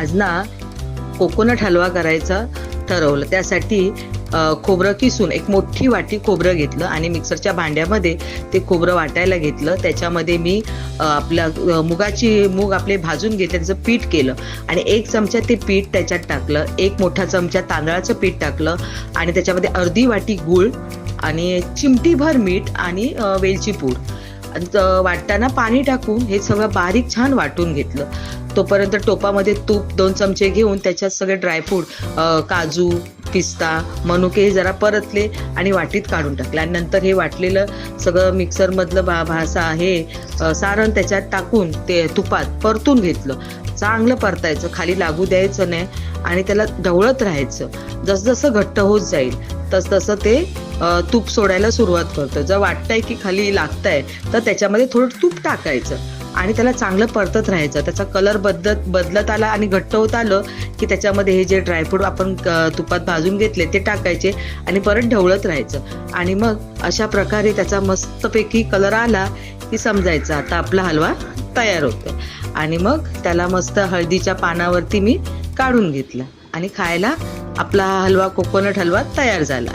आज ना कोकोनट हलवा करायचा ठरवलं. त्यासाठी खोबरं किसून एक मोठी वाटी खोबरं घेतलं आणि मिक्सरच्या भांड्यामध्ये ते खोबरं वाटायला घेतलं. त्याच्यामध्ये मी मूग आपले भाजून घेतले, त्याचं पीठ केलं आणि 1 चमचा ते पीठ त्याच्यात टाकलं. 1 मोठा चमचा तांदळाचं पीठ टाकलं आणि त्याच्यामध्ये अर्धी वाटी गूळ आणि चिमटीभर मीठ आणि वेलची पूड. वाटताना पाणी टाकून हे सगळं बारीक छान वाटून घेतलं. तोपर्यंत टोपामध्ये तूप 2 चमचे घेऊन त्याच्यात सगळे ड्रायफ्रूट, काजू, पिस्ता, मनुके हे जरा परतले आणि वाटीत काढून टाकले. आणि नंतर हे वाटलेलं सगळं मिक्सरमधलं सारण त्याच्यात टाकून ते तुपात परतून घेतलं. चांगलं परतायचं, खाली लागू द्यायचं नाही आणि त्याला ढवळत राहायचं. जसजसं घट्ट होत जाईल तसतसं ते तूप सोडायला सुरुवात करतं. जर वाटतंय की खाली लागतंय तर त्याच्यामध्ये थोडं तूप टाकायचं आणि त्याला चांगलं परतत राहायचं. त्याचा कलर बदलत आला आणि घट्ट होत आलं की त्याच्यामध्ये हे जे ड्रायफ्रूट आपण तुपात भाजून घेतले ते टाकायचे आणि परत ढवळत राहायचं. आणि मग अशा प्रकारे त्याचा मस्तपैकी कलर आला की समजायचं आता आपला हलवा तयार होतो. आणि मग त्याला मस्त हळदीच्या पानावरती मी काढून घेतलं आणि खायला आपला हलवा, कोकोनट हलवा तयार झाला.